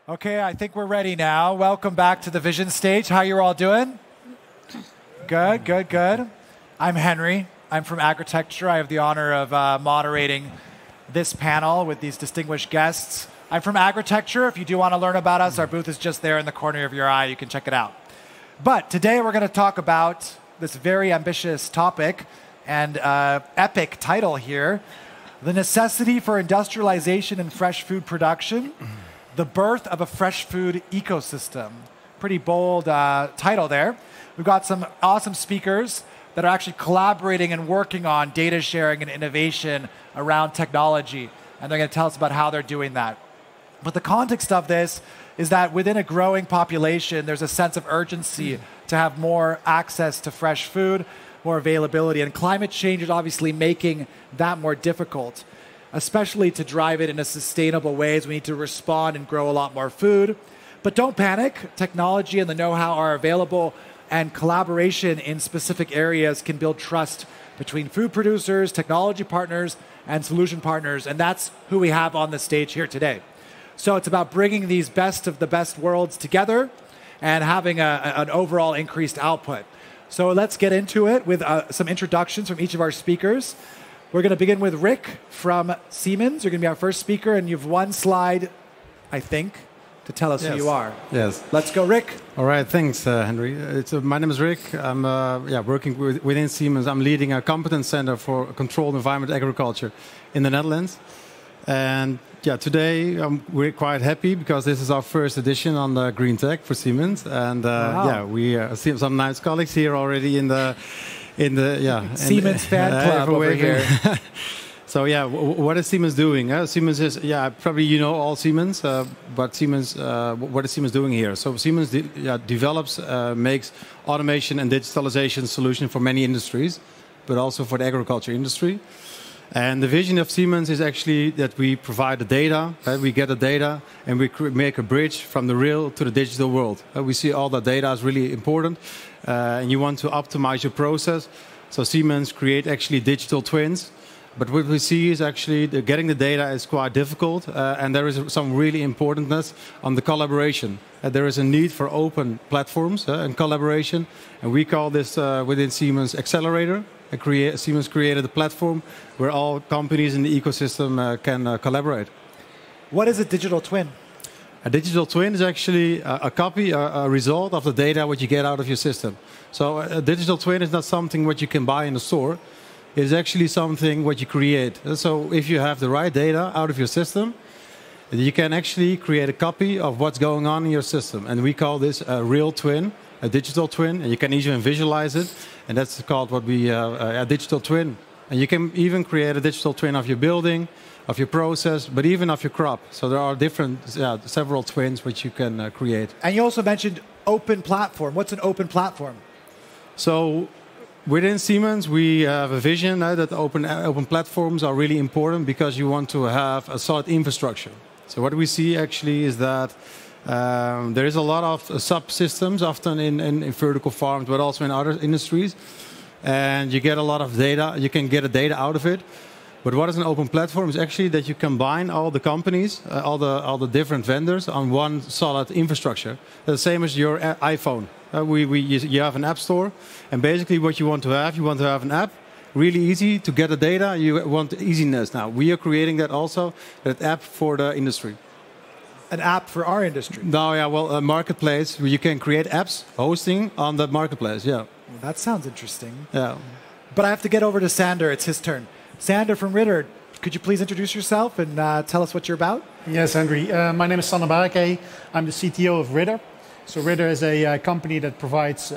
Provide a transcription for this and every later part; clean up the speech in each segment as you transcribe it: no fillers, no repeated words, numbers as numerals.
Okay, I think we're ready now. Welcome back to the Vision stage. How you all doing? Good, good, good. I'm Henry. I'm from Agritecture. I have the honor of moderating this panel with these distinguished guests. I'm from Agritecture. If you do want to learn about us, our booth is just there in the corner of your eye. You can check it out. But today we're going to talk about this very ambitious topic and epic title here, the necessity for industrialization in fresh food production. The birth of a fresh food ecosystem. Pretty bold title there. We've got some awesome speakers that are actually collaborating and working on data sharing and innovation around technology. And they're going to tell us about how they're doing that. But the context of this is that within a growing population, there's a sense of urgency to have more access to fresh food, more availability. And climate change is obviously making that more difficult, especially to drive it in a sustainable ways. We need to respond and grow a lot more food. But don't panic. Technology and the know-how are available, and collaboration in specific areas can build trust between food producers, technology partners, and solution partners. And that's who we have on the stage here today. So it's about bringing these best of the best worlds together and having an overall increased output. So let's get into it with some introductions from each of our speakers. We're going to begin with Rick from Siemens. You're going to be our first speaker, and you have one slide, I think, to tell us who you are. Yes. Let's go, Rick. All right, thanks, Henry. My name is Rick. I'm working within Siemens. I'm leading a competence center for controlled environment agriculture in the Netherlands. And today we're quite happy because this is our first edition on the Green Tech for Siemens. And we see some nice colleagues here already in the Siemens fan club over here. So what is Siemens doing? Siemens is probably you know all Siemens, but Siemens, what is Siemens doing here? So Siemens develops, makes automation and digitalization solution for many industries, but also for the agriculture industry. And the vision of Siemens is actually that we provide the data, we get the data, and we make a bridge from the real to the digital world. We see all the data is really important, and you want to optimize your process. So Siemens create actually digital twins. But what we see is actually getting the data is quite difficult, and there is some really importantness on the collaboration. There is a need for open platforms and collaboration, and we call this within Siemens Accelerator. Siemens created a platform where all companies in the ecosystem can collaborate. What is a digital twin? A digital twin is actually a copy, a result of the data what you get out of your system. So a digital twin is not something what you can buy in a store. It's actually something what you create. So if you have the right data out of your system, you can actually create a copy of what's going on in your system. And we call this a real twin, a digital twin, and you can even visualize it. And that's called what we a digital twin. And you can even create a digital twin of your building, of your process, but even of your crop. So there are several twins which you can create. And you also mentioned open platform. What's an open platform? So within Siemens, we have a vision that open platforms are really important because you want to have a solid infrastructure. So what we see actually is that there is a lot of subsystems, often in vertical farms, but also in other industries. And you get a lot of data. You can get the data out of it. But what is an open platform is actually that you combine all the companies, all the different vendors on one solid infrastructure. The same as your iPhone. You have an app store, and basically what you want to have an app, really easy to get the data. You want easiness. Now we are creating that app for the industry. An app for our industry? No, a marketplace where you can create apps hosting on the marketplace. Yeah. Well, that sounds interesting. Yeah. But I have to get over to Sander. It's his turn. Sander from Ritter, could you please introduce yourself and tell us what you're about? Yes, Henry. My name is Sander Baraké. I'm the CTO of Ritter. So Ritter is a company that provides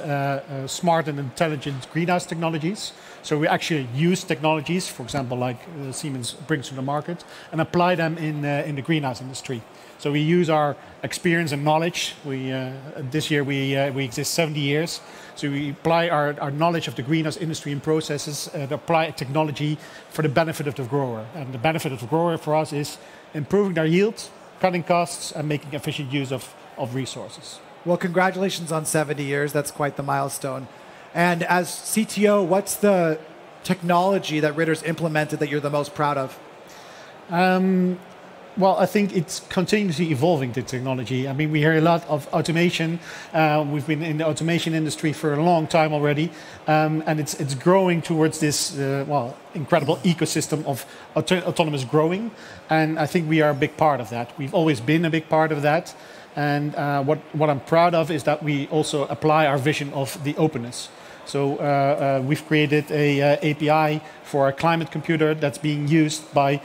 smart and intelligent greenhouse technologies. So we actually use technologies, for example, like Siemens brings to the market, and apply them in the greenhouse industry. So we use our experience and knowledge. This year we exist 70 years. So we apply our knowledge of the greenhouse industry and processes to apply technology for the benefit of the grower. And the benefit of the grower for us is improving their yield, cutting costs, and making efficient use of resources. Well, congratulations on 70 years. That's quite the milestone. And as CTO, what's the technology that Ritter's implemented that you're the most proud of? Well, I think it's continuously evolving, the technology. I mean, we hear a lot of automation. We've been in the automation industry for a long time already, and it's growing towards this incredible ecosystem of autonomous growing. And I think we are a big part of that. We've always been a big part of that. And what I'm proud of is that we also apply our vision of the openness. So we've created a API for a climate computer that's being used by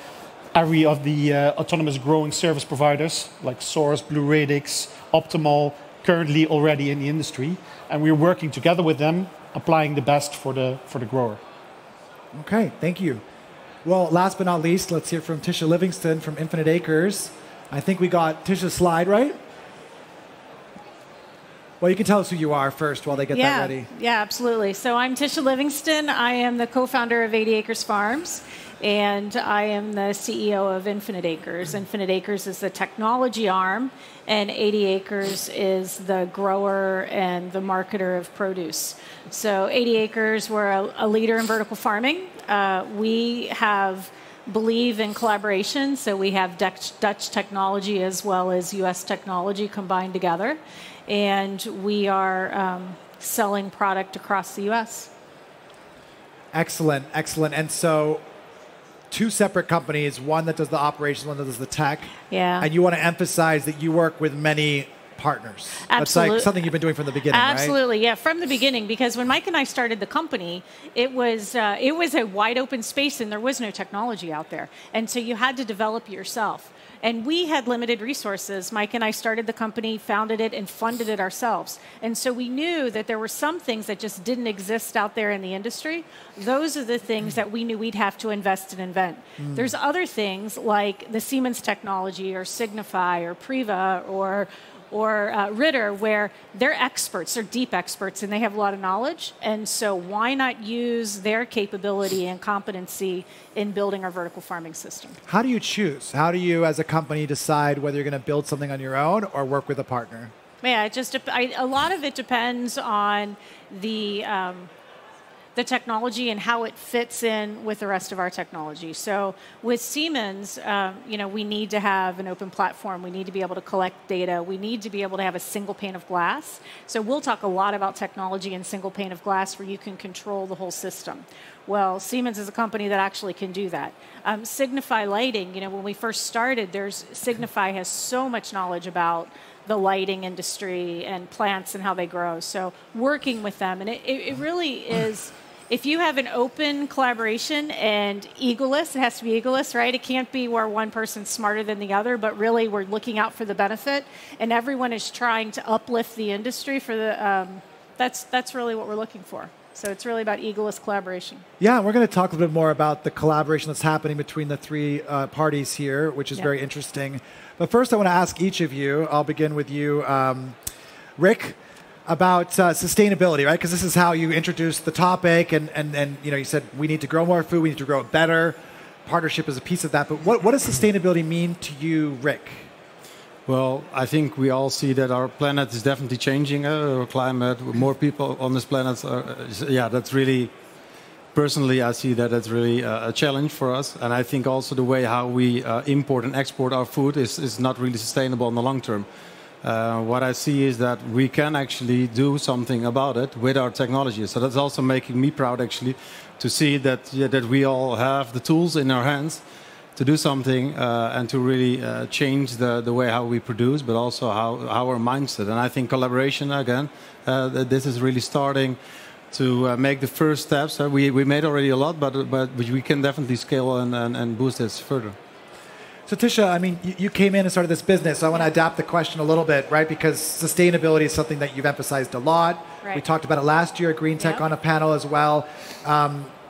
every of the autonomous growing service providers like Source, Blue Radix, Optimal, currently already in the industry. And we're working together with them, applying the best for the grower. Okay, thank you. Well, last but not least, let's hear from Tisha Livingston from Infinite Acres. I think we got Tisha's slide, right? Well, you can tell us who you are first while they get that ready. Yeah, absolutely. So I'm Tisha Livingston. I am the co-founder of 80 Acres Farms, and I am the CEO of Infinite Acres. Infinite Acres is the technology arm, and 80 Acres is the grower and the marketer of produce. So 80 Acres, we're a leader in vertical farming. We believe in collaboration, so we have Dutch technology as well as U.S. technology combined together. And we are selling product across the U.S. Excellent, excellent. And so, two separate companies, one that does the operations, one that does the tech. Yeah. And you want to emphasize that you work with many partners. Absolutely. That's like something you've been doing from the beginning, Absolutely, right? Yeah, from the beginning. Because when Mike and I started the company, it was a wide open space and there was no technology out there. And so you had to develop it yourself. And we had limited resources. Mike and I started the company, founded it, and funded it ourselves. And so we knew that there were some things that just didn't exist out there in the industry. Those are the things that we knew we'd have to invest and invent. There's other things like the Siemens technology or Signify or Priva or Ritter, where they're experts, they're deep experts, and they have a lot of knowledge. And so why not use their capability and competency in building our vertical farming system? How do you choose? How do you, as a company, decide whether you're going to build something on your own or work with a partner? Yeah, a lot of it depends on the technology and how it fits in with the rest of our technology. So with Siemens, we need to have an open platform. We need to be able to collect data. We need to be able to have a single pane of glass. So we'll talk a lot about technology and single pane of glass where you can control the whole system. Well, Siemens is a company that actually can do that. Signify Lighting, when we first started, Signify has so much knowledge about the lighting industry and plants and how they grow. So working with them, and it really is, if you have an open collaboration and egoless, it has to be egoless, right? It can't be where one person's smarter than the other, but really we're looking out for the benefit, and everyone is trying to uplift the industry for the. That's really what we're looking for. So it's really about egoless collaboration. Yeah, we're going to talk a little bit more about the collaboration that's happening between the three parties here, which is very interesting. But first, I want to ask each of you. I'll begin with you, Rick, about sustainability, right? Because this is how you introduced the topic, and you said we need to grow more food, we need to grow it better. Partnership is a piece of that. But what does sustainability mean to you, Rick? Well, I think we all see that our planet is definitely changing. Our climate, more people on this planet. That's really, personally, I see that that's really a challenge for us. And I think also the way how we import and export our food is not really sustainable in the long term. What I see is that we can actually do something about it with our technology. So that's also making me proud, actually, to see that that we all have the tools in our hands to do something and to really change the way how we produce, but also how our mindset. And I think collaboration, again, this is really starting to make the first steps. We made already a lot, but we can definitely scale and boost this further. So Tisha, I mean, you came in and started this business, so I want to adapt the question a little bit, right? Because sustainability is something that you've emphasized a lot. Right. We talked about it last year at Green Tech on a panel as well.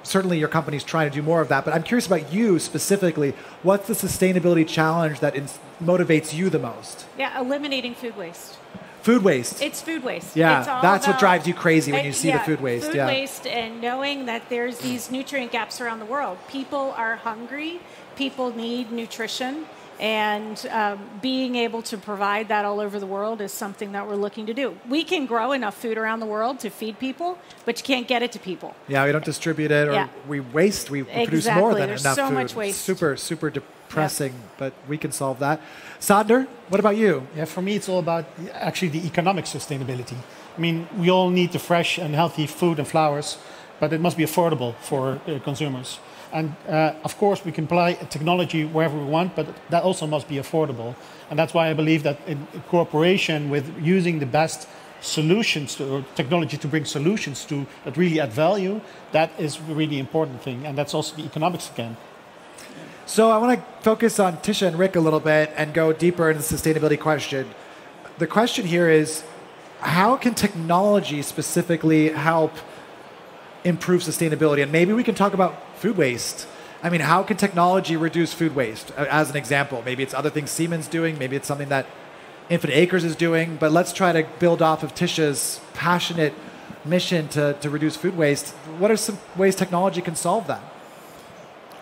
Certainly your company's trying to do more of that, but I'm curious about you specifically. What's the sustainability challenge that motivates you the most? Yeah, eliminating food waste. Food waste. It's food waste. Yeah, it's all that's about, what drives you crazy when you see the food waste. Food waste, and knowing that there's these nutrient gaps around the world. People are hungry. People need nutrition. And being able to provide that all over the world is something that we're looking to do. We can grow enough food around the world to feed people, but you can't get it to people. Yeah, we don't distribute it, or we waste. We produce more than There's enough so food. much waste. Super, super depressing, but we can solve that. Sander, what about you? Yeah, for me, it's all about actually the economic sustainability. I mean, we all need the fresh and healthy food and flowers, but it must be affordable for consumers. And of course, we can apply technology wherever we want, but that also must be affordable. And that's why I believe that in cooperation with using the best solutions or technology to bring solutions to that really add value, that is a really important thing. And that's also the economics again. So I want to focus on Tisha and Rick a little bit and go deeper into the sustainability question. The question here is, how can technology specifically help improve sustainability? And maybe we can talk about food waste. I mean, how can technology reduce food waste, as an example? Maybe it's other things Siemens doing, maybe it's something that Infinite Acres is doing, but let's try to build off of Tisha's passionate mission to reduce food waste. What are some ways technology can solve that?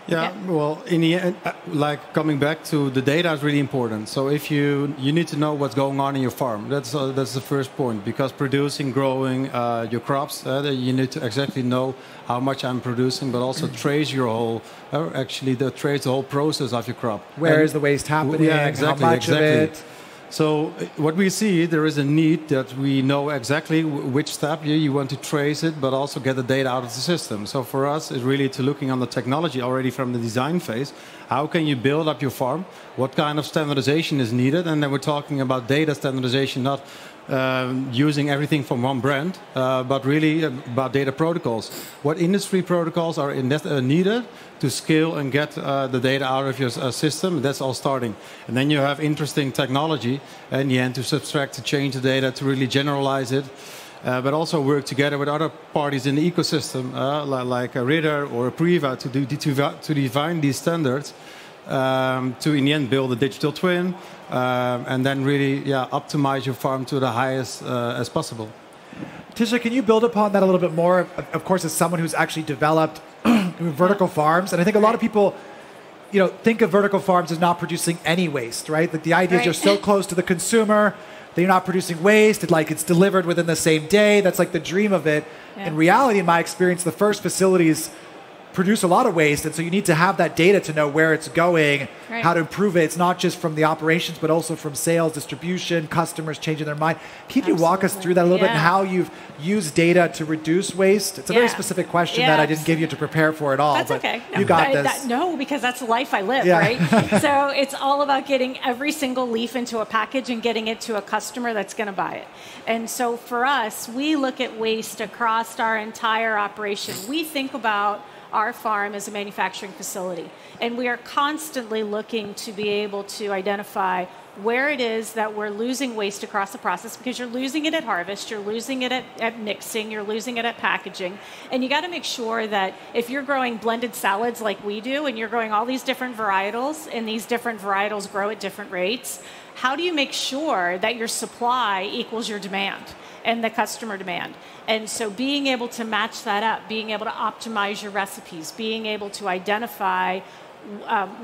Yeah, well, in the end, like coming back to the data is really important. So if you need to know what's going on in your farm. That's the first point, because producing, growing your crops, you need to exactly know how much I'm producing, but also trace your whole, trace the whole process of your crop. Where is the waste happening? Yeah, exactly, how much of it? So what we see, there is a need that we know exactly which step you want to trace it, but also get the data out of the system. So for us, it's really to looking on the technology already from the design phase. How can you build up your farm? What kind of standardization is needed? And then we're talking about data standardization, not using everything from one brand, but really about data protocols. What industry protocols are needed to scale and get the data out of your system? That's all starting. And then you have interesting technology in the end to subtract, to change the data, to really generalize it, but also work together with other parties in the ecosystem, like a Ridder or a Priva, to define these standards, to in the end build a digital twin, and then really optimize your farm to the highest as possible. Tisha, can you build upon that a little bit more? Of course, as someone who's actually developed vertical farms, and I think a lot of people, think of vertical farms as not producing any waste, right? Like the idea is you're so close to the consumer that you're not producing waste. It's delivered within the same day. That's like the dream of it. Yeah. In reality, in my experience, the first facilities produce a lot of waste, and so you need to have that data to know where it's going, how to improve it. It's not just from the operations, but also from sales, distribution, customers changing their mind. Can you walk us through that a little bit and how you've used data to reduce waste? It's a very specific question that I didn't give you to prepare for at all. That's but okay. You got this. No, because that's the life I live, right? So it's all about getting every single leaf into a package and getting it to a customer that's going to buy it. And so for us, we look at waste across our entire operation. We think about our farm as a manufacturing facility. And we are constantly looking to be able to identify where it is that we're losing waste across the process, because you're losing it at harvest, you're losing it at mixing, you're losing it at packaging. And you got to make sure that if you're growing blended salads like we do, and you're growing all these different varietals, and these different varietals grow at different rates, how do you make sure that your supply equals your demand and the customer demand? And so being able to match that up, being able to optimize your recipes, being able to identify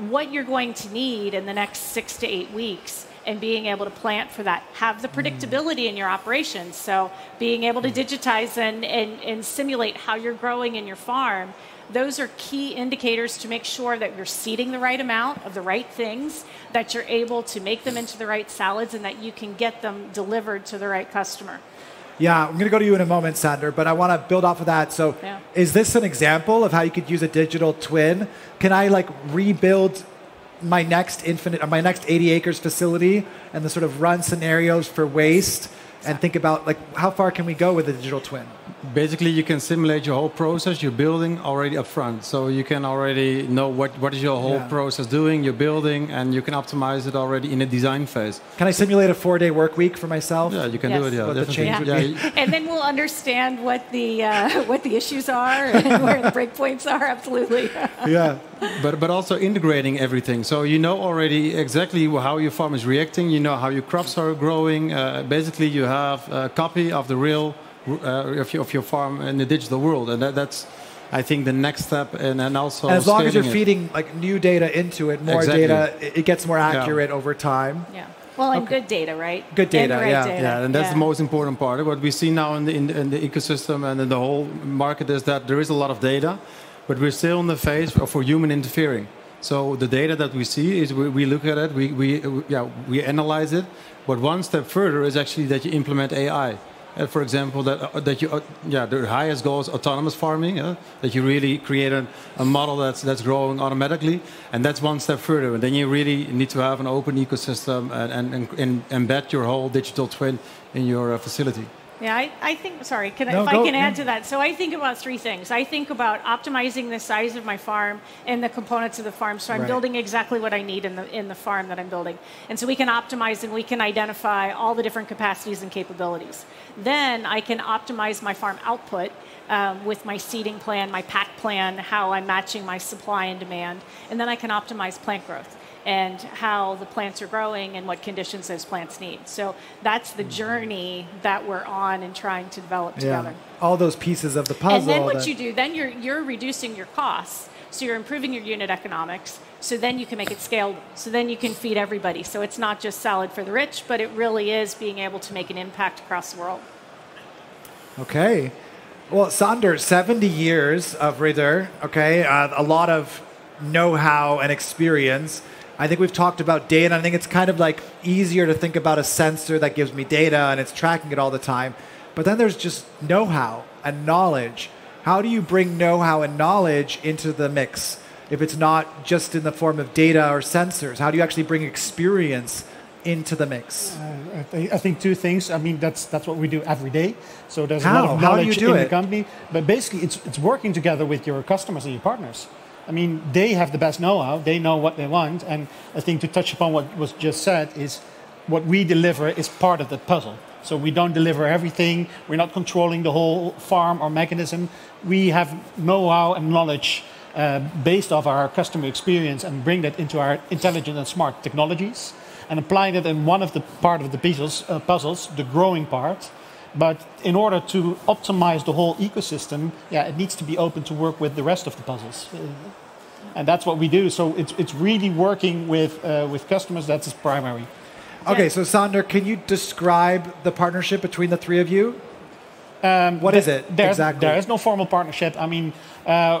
what you're going to need in the next 6 to 8 weeks, and being able to plant for that, have the predictability in your operations. So being able to digitize and simulate how you're growing in your farm, those are key indicators to make sure that you're seeding the right amount of the right things, that you're able to make them into the right salads, and that you can get them delivered to the right customer. Yeah, I'm going to go to you in a moment, Sander, but I want to build off of that. So is this an example of how you could use a digital twin? Can I rebuild my next 80 acres facility and the sort of run scenarios for waste and think about how far can we go with a digital twin? Basically, you can simulate your whole process you're building already up front. So you can already know what is your whole process doing, you're building, and you can optimize it already in a design phase. Can I simulate a 4-day work week for myself? Yeah, you can do it. Yeah, what the change would be. And then we'll understand what the issues are and where the breakpoints are. Absolutely. Yeah. But also integrating everything. So you know already exactly how your farm is reacting. You know how your crops are growing. Basically, you have a copy of the real of your farm in the digital world, and that's I think the next step, and also and as long as you're scaling feeding like new data into it, more Exactly. data, it gets more accurate over time. Yeah. Well, and good data, right? Good data, And the right yeah. data. Yeah, and that's the most important part. What we see now in the ecosystem and in the whole market is that there is a lot of data, but we're still in the phase for human interfering. So the data that we see is we look at it, we analyze it, but one step further is actually that you implement AI. For example, that you the highest goal is autonomous farming. That you really create a model that's growing automatically, and that's one step further. And then you really need to have an open ecosystem and embed your whole digital twin in your facility. Yeah, I think, sorry, if No, I go, can add yeah. to that. So I think about three things. I think about optimizing the size of my farm and the components of the farm. So I'm Right. building exactly what I need in the farm that I'm building. And so we can optimize and we can identify all the different capacities and capabilities. Then I can optimize my farm output with my seeding plan, my pack plan, how I'm matching my supply and demand. And then I can optimize plant growth and how the plants are growing and what conditions those plants need. So that's the journey that we're on and trying to develop together. All those pieces of the puzzle. And then what that- you do, then you're reducing your costs. So you're improving your unit economics. So then you can make it scalable. So then you can feed everybody. So it's not just salad for the rich, but it really is being able to make an impact across the world. Okay. Well, Sander, 70 years of Ritter, okay, a lot of know-how and experience. I think we've talked about data. I think it's kind of like easier to think about a sensor that gives me data and it's tracking it all the time. But then there's just know-how and knowledge. How do you bring know-how and knowledge into the mix if it's not just in the form of data or sensors? How do you actually bring experience into the mix? I think two things. I mean, that's what we do every day. So there's a How? lot of How do you knowledge do in it? the company. But basically, it's working together with your customers and your partners. I mean, they have the best know-how. They know what they want. And I think to touch upon what was just said is what we deliver is part of that puzzle. So we don't deliver everything. We're not controlling the whole farm or mechanism. We have know-how and knowledge based off our customer experience and bring that into our intelligent and smart technologies and apply that in one of the part of the puzzles, the growing part. But in order to optimize the whole ecosystem, it needs to be open to work with the rest of the puzzles. And that's what we do. So it's really working with customers. That's primary. Okay, so Sander, can you describe the partnership between the three of you? What is it exactly? There is no formal partnership. I mean,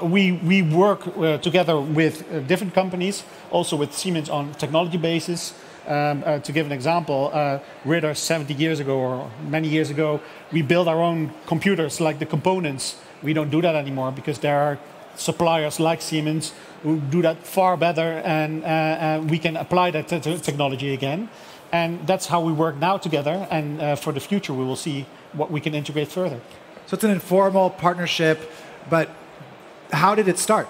we work together with different companies, also with Siemens on technology basis. To give an example, Ritter 70 years ago or many years ago, we built our own computers, like the components. We don't do that anymore because there are suppliers like Siemens who do that far better, and we can apply that technology again. And that's how we work now together. And for the future, we will see what we can integrate further. So it's an informal partnership, but how did it start?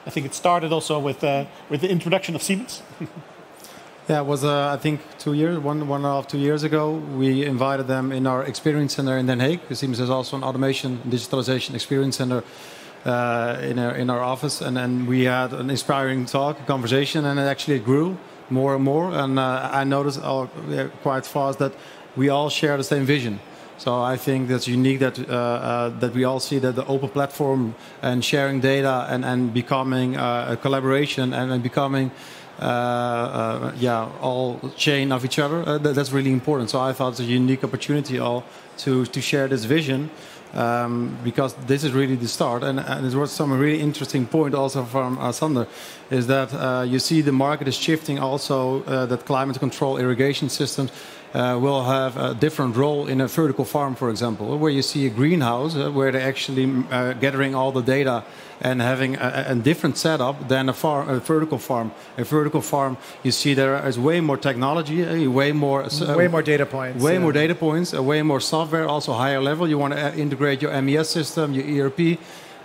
I think it started also with the introduction of Siemens. Yeah, it was I think 2 years, one and a half, 2 years ago. We invited them in our experience center in Den Haag. Siemens is also an automation digitalization experience center in our office, and we had an inspiring talk, conversation, and it actually grew more and more. And I noticed quite fast that we all share the same vision. So I think that's unique that we all see that the open platform and sharing data and becoming a collaboration and becoming all chain of each other. That's really important. So I thought it's a unique opportunity to share this vision because this is really the start. And it was some really interesting point also from Sander is that you see the market is shifting also that climate control irrigation systems will have a different role in a vertical farm, for example, where you see a greenhouse where they're actually gathering all the data and having a different setup than a vertical farm. A vertical farm, you see there is way more technology, way more Data points. More data points, way more software, also higher level. You want to integrate your MES system, your ERP.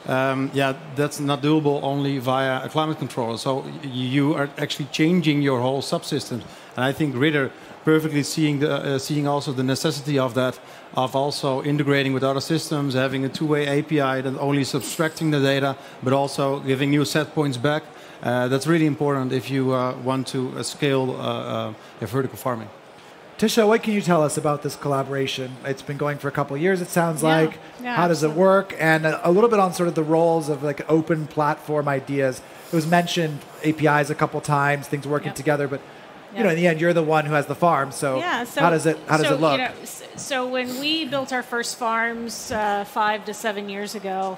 That's not doable only via a climate controller. So you are actually changing your whole subsystems. And I think Ritter perfectly seeing also the necessity of that, of also integrating with other systems, having a two-way API that only subtracting the data, but also giving new set points back. That's really important if you want to scale vertical farming. Tisha, what can you tell us about this collaboration? It's been going for a couple of years, it sounds like. Yeah, How does it work? And a little bit on sort of the roles of like open platform ideas. It was mentioned APIs a couple times, things working together, but you know, in the end, you're the one who has the farm. So, how does it look? You know, so when we built our first farms 5 to 7 years ago,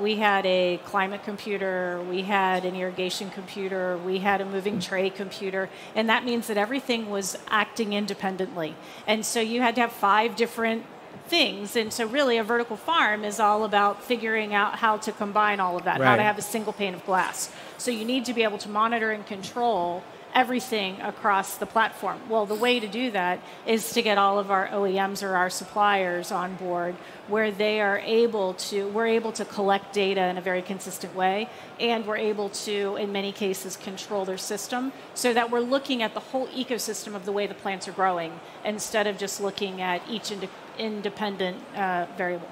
we had a climate computer, we had an irrigation computer, we had a moving tray computer, and that means that everything was acting independently. And so you had to have 5 different things. And so really a vertical farm is all about figuring out how to combine all of that, how to have a single pane of glass. So you need to be able to monitor and control everything across the platform. Well, the way to do that is to get all of our OEMs or our suppliers on board where we're able to collect data in a very consistent way, and we're able to, in many cases, control their system so that we're looking at the whole ecosystem of the way the plants are growing instead of just looking at each independent variable.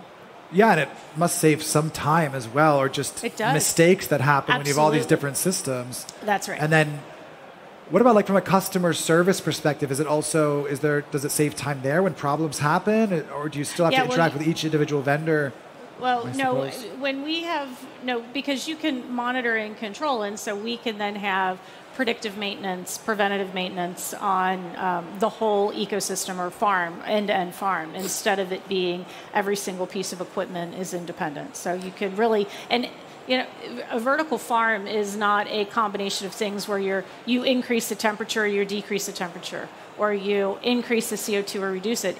Yeah, and it must save some time as well, or just mistakes that happen when you have all these different systems. That's right. And then what about like from a customer service perspective? Does it save time there when problems happen, or do you still have to interact with each individual vendor? Well, no, because you can monitor and control, and so we can then have predictive maintenance, preventative maintenance on the whole ecosystem or farm, end-to-end farm, instead of it being every single piece of equipment is independent. So you could really, and you know, a vertical farm is not a combination of things where you increase the temperature or you decrease the temperature, or you increase the CO2 or reduce it.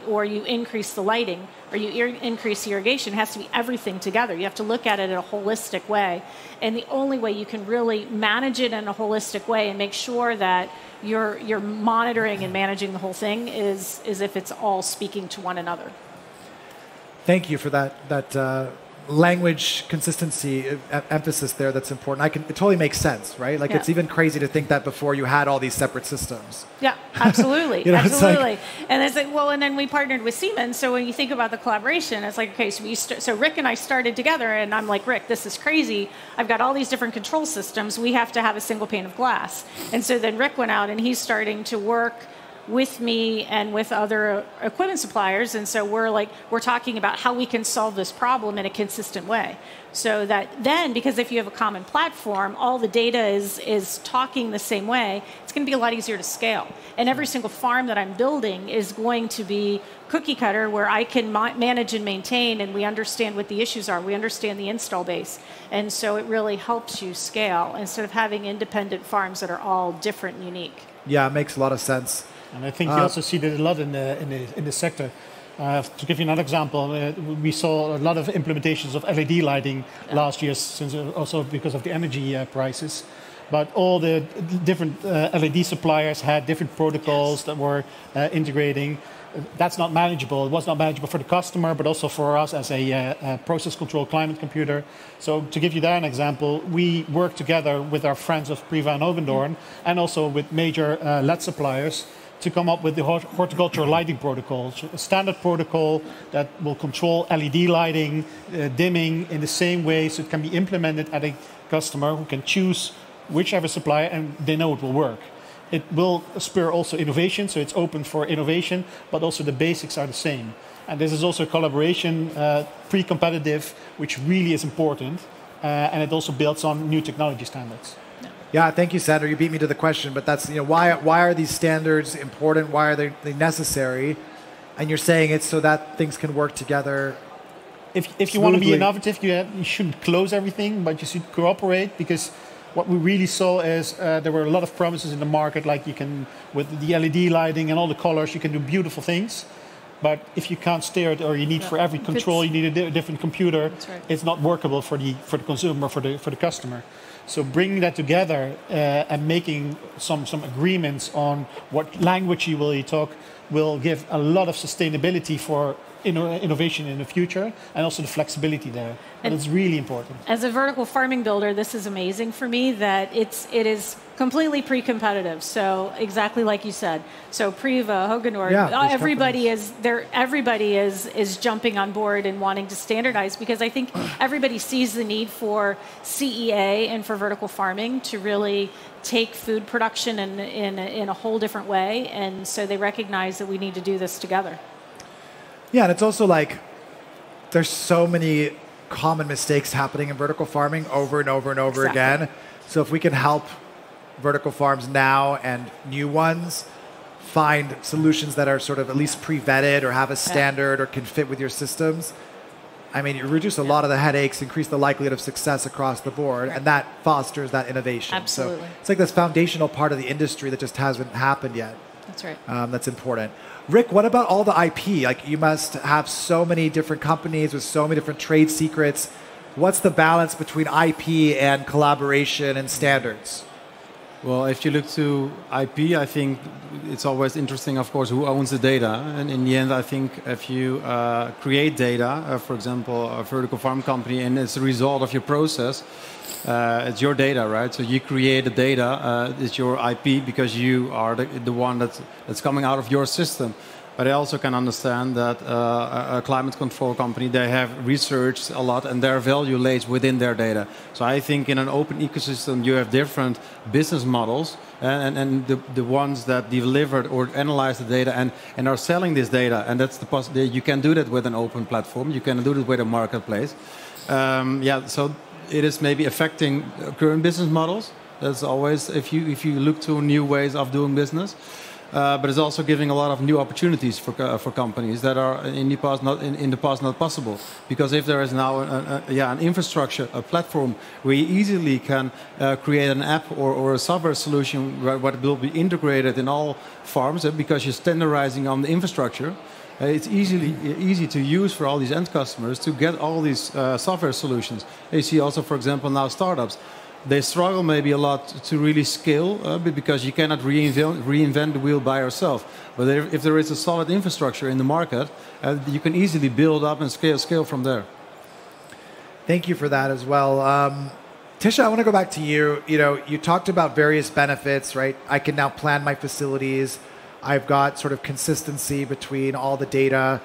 Or you increase the lighting, or you increase the irrigation. It has to be everything together. You have to look at it in a holistic way. And the only way you can really manage it in a holistic way and make sure that you're monitoring and managing the whole thing is if it's all speaking to one another. Thank you for that language consistency emphasis there. That's important. It totally makes sense, right? Like it's even crazy to think that before you had all these separate systems. Yeah, absolutely. Absolutely. Like, and it's like, well, and then we partnered with Siemens. So when you think about the collaboration, it's like, okay, so Rick and I started together, and I'm like, Rick, this is crazy. I've got all these different control systems. We have to have a single pane of glass. And so then Rick went out and he's starting to work with me and with other equipment suppliers, and so we're talking about how we can solve this problem in a consistent way. So that then, because if you have a common platform, all the data is talking the same way, it's going to be a lot easier to scale. And every single farm that I'm building is going to be cookie cutter, where I can manage and maintain, and we understand what the issues are. We understand the install base, and so it really helps you scale instead of having independent farms that are all different and unique. Yeah, it makes a lot of sense. And I think you also see that a lot in the sector. To give you another example, we saw a lot of implementations of LED lighting last year, since also because of the energy prices. But all the different LED suppliers had different protocols that were integrating. That's not manageable. It was not manageable for the customer, but also for us as a process control climate computer. So to give you there an example, we work together with our friends of Priva and Hogendoorn, and also with major LED suppliers, to come up with the horticultural lighting protocol, a standard protocol that will control LED lighting, dimming in the same way, so it can be implemented at a customer who can choose whichever supplier, and they know it will work. It will spur also innovation, so it's open for innovation, but also the basics are the same. And this is also a collaboration, pre-competitive, which really is important, and it also builds on new technology standards. Yeah, thank you, Sandra. You beat me to the question, but that's why are these standards important? Why are they necessary? And you're saying it's so that things can work together. If you want to be innovative, you shouldn't close everything, but you should cooperate, because what we really saw is there were a lot of promises in the market, like you can, with the LED lighting and all the colors, you can do beautiful things. But if you can't steer it, or you need for every control, you need a different computer, it's not workable for the consumer, for the customer. So bringing that together and making some agreements on what language you will talk will give a lot of sustainability for innovation in the future, and also the flexibility there. And it's really important. As a vertical farming builder, this is amazing for me that it is completely pre-competitive. So exactly like you said. So Priva, Hoganord, everybody is jumping on board and wanting to standardize, because I think everybody sees the need for CEA and for vertical farming to really take food production in a whole different way. And so they recognize that we need to do this together. Yeah, and it's also like there's so many common mistakes happening in vertical farming over and over and over again. So if we can help vertical farms now and new ones find solutions that are sort of at least pre-vetted or have a standard or can fit with your systems, I mean, you reduce a lot of the headaches, increase the likelihood of success across the board, and that fosters that innovation. Absolutely. So it's like this foundational part of the industry that just hasn't happened yet. That's right. That's important. Rick, what about all the IP? Like, you must have so many different companies with so many different trade secrets. What's the balance between IP and collaboration and standards? Well, if you look to IP, I think it's always interesting, of course, who owns the data. And in the end, I think if you create data, for example, a vertical farm company, and it's a result of your process, it's your data, right? So you create the data, it's your IP, because you are the one that's coming out of your system. But I also can understand that a climate control company, they have researched a lot and their value lays within their data. So I think in an open ecosystem, you have different business models, and the ones that delivered or analyze the data and are selling this data. And that's the possibility. You can do that with an open platform. You can do that with a marketplace. So it is maybe affecting current business models. That's always, if you look to new ways of doing business. But it's also giving a lot of new opportunities for companies that are in the past not possible. Because if there is now an infrastructure, a platform where you easily can create an app or a software solution what will be integrated in all farms, because you're standardizing on the infrastructure. It's easy to use for all these end customers to get all these software solutions. You see also, for example, now startups. They struggle maybe a lot to really scale because you cannot reinvent the wheel by yourself. But if there is a solid infrastructure in the market, you can easily build up and scale from there. Thank you for that as well. Tisha, I want to go back to you. You talked about various benefits, right? I can now plan my facilities. I've got sort of consistency between all the data.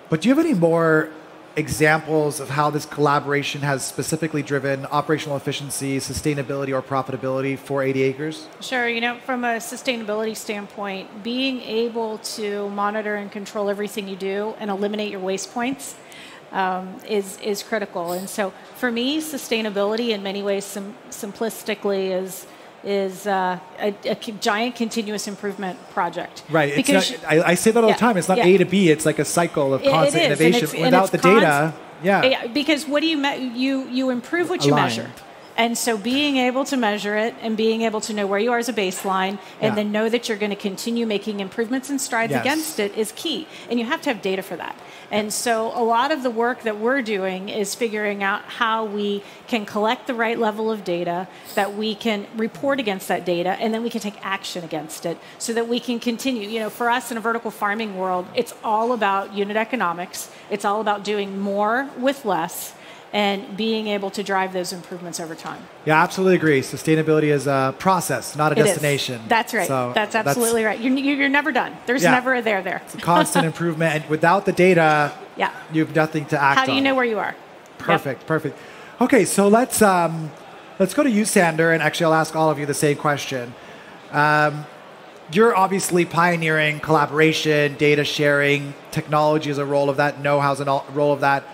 But do you have any more examples of how this collaboration has specifically driven operational efficiency, sustainability, or profitability for 80 acres? Sure. From a sustainability standpoint, being able to monitor and control everything you do and eliminate your waste points is critical. And so for me, sustainability in many ways, simplistically, is a giant continuous important project. Right. Because I say that all the time. It's not A to B. It's like a cycle of constant innovation. Without the data, because what do you improve what you measure. And so being able to measure it and being able to know where you are as a baseline and then know that you're going to continue making improvements and strides against it is key. And you have to have data for that. And so a lot of the work that we're doing is figuring out how we can collect the right level of data, that we can report against that data, and then we can take action against it so that we can continue. For us in a vertical farming world, it's all about unit economics. It's all about doing more with less and being able to drive those improvements over time. Yeah, absolutely agree. Sustainability is a process, not a destination. That's right. So that's absolutely right. You're never done. There's never a there. It's a constant improvement. And without the data, you have nothing to act on. How do you know where you are? Perfect. Okay, so let's go to you, Sander, and actually I'll ask all of you the same question. You're obviously pioneering collaboration, data sharing, technology is a role of that, know-how's a role of that.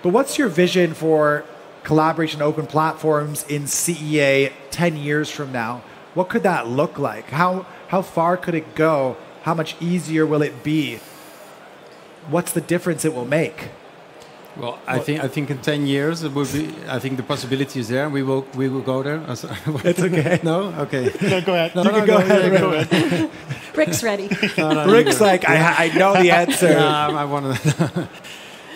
But what's your vision for collaboration open platforms in CEA 10 years from now? What could that look like? How far could it go? How much easier will it be? What's the difference it will make? Well, I think in 10 years it will be. I think the possibility is there. We will go there. It's okay. No, okay. No, go ahead. Go ahead. Rick's ready. Rick's like, I know the answer. I want to.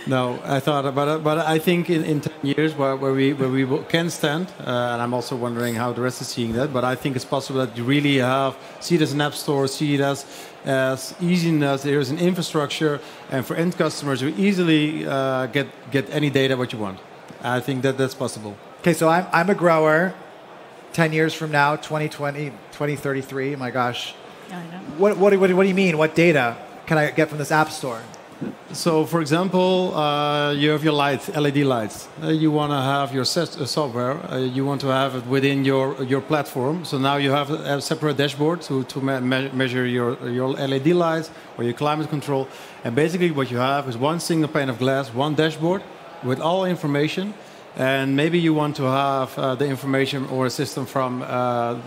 No, I thought about it, but I think in 10 years where we can stand, and I'm also wondering how the rest is seeing that, but I think it's possible that you really see it as an app store, see it as easy as there is an infrastructure, and for end customers, you easily get any data what you want. I think that's possible. Okay, so I'm a grower. 10 years from now, 2020, 2033, my gosh. I know. What do you mean? What data can I get from this app store? So, for example, you have your lights, LED lights. You want to have your software. You want to have it within your platform. So now you have a separate dashboard to measure your LED lights or your climate control. And basically, what you have is one single pane of glass, one dashboard with all information. And maybe you want to have the information or a system from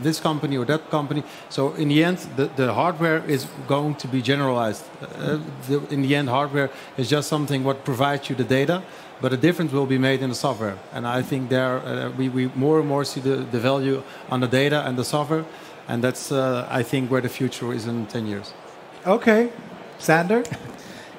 this company or that company. So in the end, the hardware is going to be generalized. In the end, hardware is just something what provides you the data, but the difference will be made in the software. And I think there we more and more see the value on the data and the software. And that's, I think, where the future is in 10 years. Okay. Sander?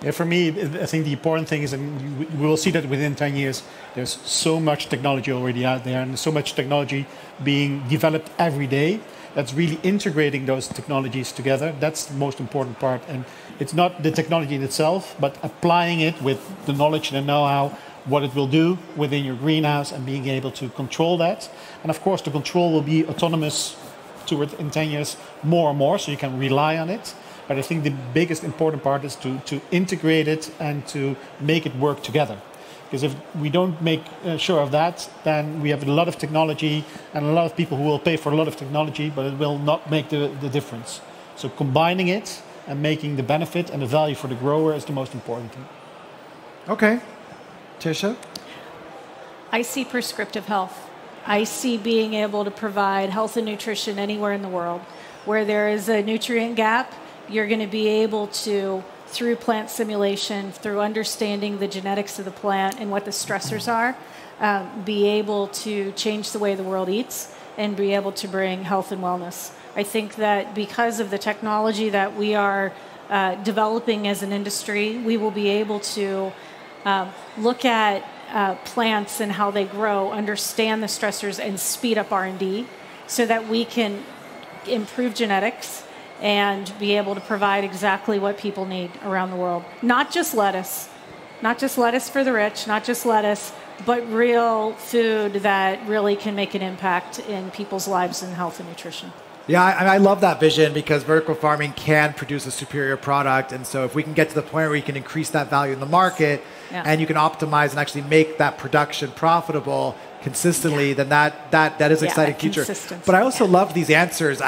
Yeah, for me, I think the important thing is, and we will see that within 10 years, there's so much technology already out there and so much technology being developed every day that's really integrating those technologies together. That's the most important part. And it's not the technology in itself, but applying it with the knowledge and the know-how, what it will do within your greenhouse and being able to control that. And of course, the control will be autonomous in 10 years more and more, so you can rely on it. But I think the biggest important part is to integrate it and to make it work together. Because if we don't make sure of that, then we have a lot of technology and a lot of people who will pay for a lot of technology, but it will not make the difference. So combining it and making the benefit and the value for the grower is the most important thing. Okay. Tisha? I see prescriptive health. I see being able to provide health and nutrition anywhere in the world. Where there is a nutrient gap, you're going to be able to, through plant simulation, through understanding the genetics of the plant and what the stressors are, be able to change the way the world eats and be able to bring health and wellness. I think that because of the technology that we are developing as an industry, we will be able to look at plants and how they grow, understand the stressors, and speed up R&D so that we can improve genetics and be able to provide exactly what people need around the world. Not just lettuce for the rich, not just lettuce, but real food that really can make an impact in people's lives in health and nutrition. Yeah, I love that vision because vertical farming can produce a superior product. And so if we can get to the point where you can increase that value in the market and you can optimize and actually make that production profitable consistently, then that is exciting future. But I also love these answers.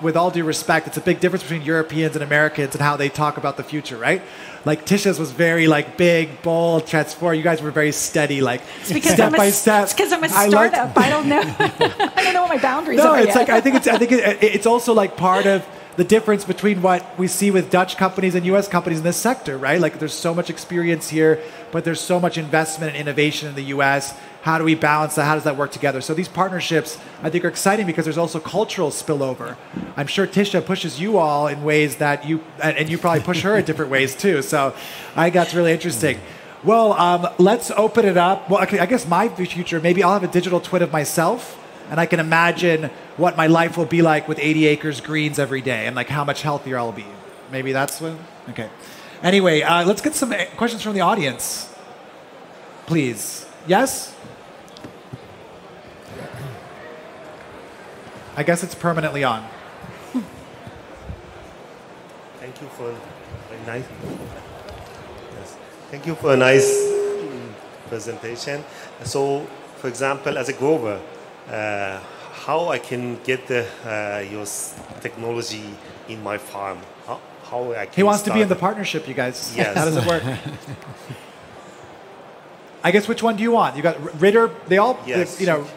With all due respect, it's a big difference between Europeans and Americans and how they talk about the future, right? Like Tisha's was very like big, bold, transform. You guys were very steady, like step by step. It's because I'm a startup. I don't know. I don't know what my boundaries are. No, it's yet. like I think it's also like part of the difference between what we see with Dutch companies and U.S. companies in this sector, right? Like there's so much experience here, but there's so much investment and innovation in the U.S. How do we balance that? How does that work together? So these partnerships, I think, are exciting because there's also cultural spillover. I'm sure Tisha pushes you all in ways that and you probably push her in different ways too. So I think that's really interesting. Well, let's open it up. Well, I guess my future, maybe I'll have a digital twin of myself, and I can imagine what my life will be like with 80 acres greens every day and like how much healthier I'll be. Maybe that's what, okay. Anyway, let's get some questions from the audience. Please. Yes? I guess it's permanently on. Thank you for a nice. Yes. Thank you for a nice presentation. So, for example, as a grower, how I can get your technology in my farm? How I can He wants to be in the partnership, you guys. Yes. How does it work? I guess which one do you want? You got Ritter. They all, yes. you know.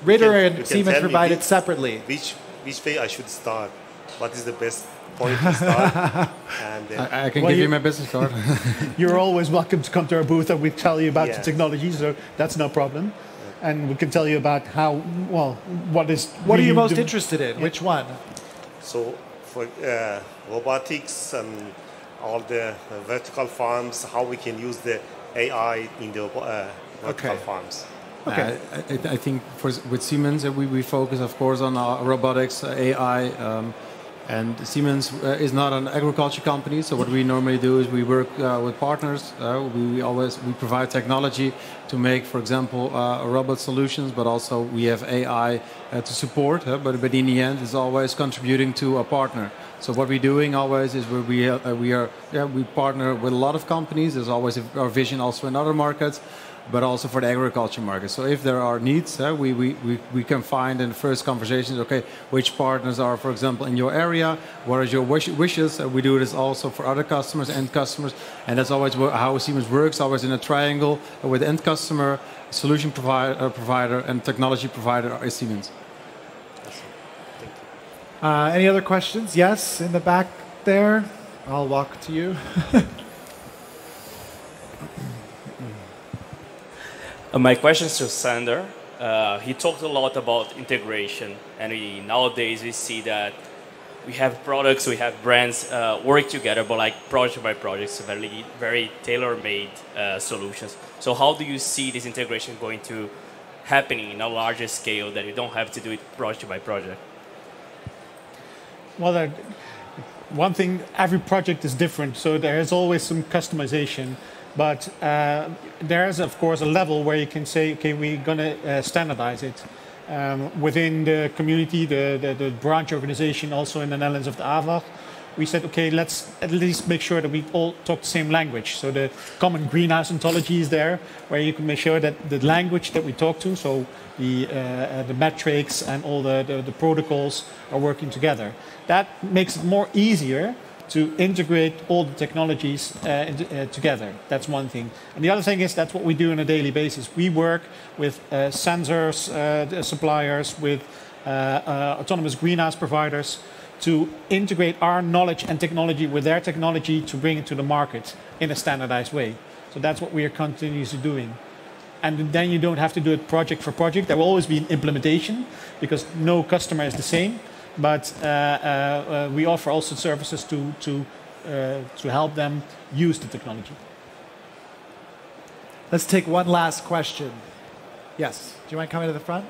Ritter and Siemens provide it separately. Which way I should start? What is the best point to start? And I can give you my business card. You're always welcome to come to our booth and we tell you about the technology, so that's no problem. And we can tell you about how, what are you most interested in? Which one? So for robotics and all the vertical farms, how we can use the AI in the vertical Okay. farms? Okay. I think with Siemens, we focus, of course, on robotics, AI, and Siemens is not an agriculture company. So what we normally do is we work with partners. We provide technology to make, for example, robot solutions, but also we have AI to support. But in the end, it's always contributing to a partner. So what we're doing always is we partner with a lot of companies. There's always our vision also in other markets, but also for the agriculture market. So if there are needs, we can find in the first conversations, okay, which partners are, for example, in your area, what are your wishes? We do this also for other customers, end customers, and that's always how Siemens works, always in a triangle with end customer, solution provider, and technology provider is Siemens. Any other questions? Yes, in the back there. I'll walk to you. My question is to Sander. He talked a lot about integration, and nowadays we see that we have products, we have brands work together, but like project by project, very, very tailor-made solutions. So how do you see this integration going to happening in a larger scale that you don't have to do it project by project? Well, one thing, every project is different, so there is always some customization. But there is, of course, a level where you can say, okay, we're going to standardize it. Within the community, the branch organization, also in the Netherlands of the AVAG, we said, okay, let's at least make sure that we all talk the same language. So the common greenhouse ontology is there, where you can make sure that the language that we talk to, so the metrics and all the protocols are working together. That makes it more easier to integrate all the technologies together. That's one thing. And the other thing is that's what we do on a daily basis. We work with sensors suppliers, with autonomous greenhouse providers to integrate our knowledge and technology with their technology to bring it to the market in a standardized way. So that's what we are continuously doing. And then you don't have to do it project for project. There will always be an implementation because no customer is the same. But we offer also services to help them use the technology. Let's take one last question. Yes, do you mind coming to the front?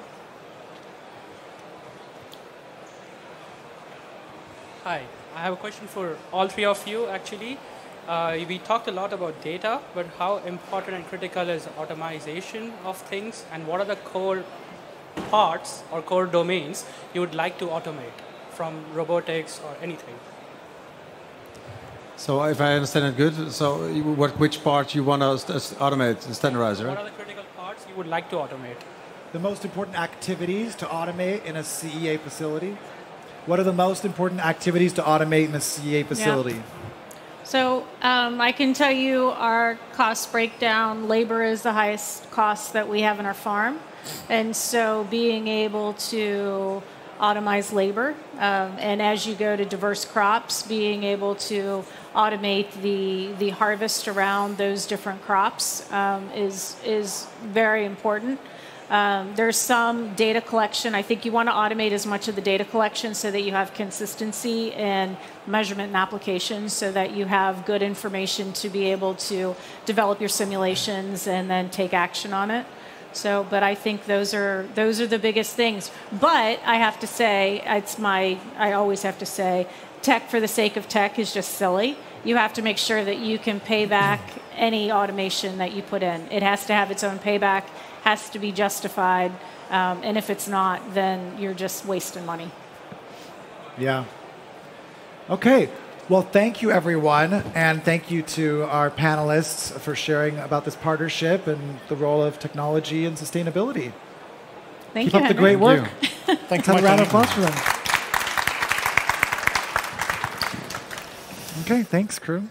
Hi, I have a question for all three of you, actually. We talked a lot about data, but how important and critical is automation of things, and what are the core parts or core domains you would like to automate from robotics or anything? So if I understand it good, so which part you want to automate and standardize, right? What are the critical parts you would like to automate? The most important activities to automate in a CEA facility. What are the most important activities to automate in a CEA facility? Yeah. So I can tell you our cost breakdown, labor is the highest cost that we have in our farm. And so being able to automate labor, and as you go to diverse crops, being able to automate the harvest around those different crops is very important. There's some data collection. I think you want to automate as much of the data collection so that you have consistency in measurement and applications so that you have good information to be able to develop your simulations and then take action on it. So, but I think those are the biggest things. But I have to say, I always have to say, tech for the sake of tech is just silly. You have to make sure that you can pay back any automation that you put in. It has to have its own payback, has to be justified, and if it's not, then you're just wasting money. Yeah. Okay. Well, thank you, everyone, and thank you to our panelists for sharing about this partnership and the role of technology and sustainability. Thank Keep you, up the Henry. great work. Thank Let's have you. a round of applause for them. Okay, thanks, crew.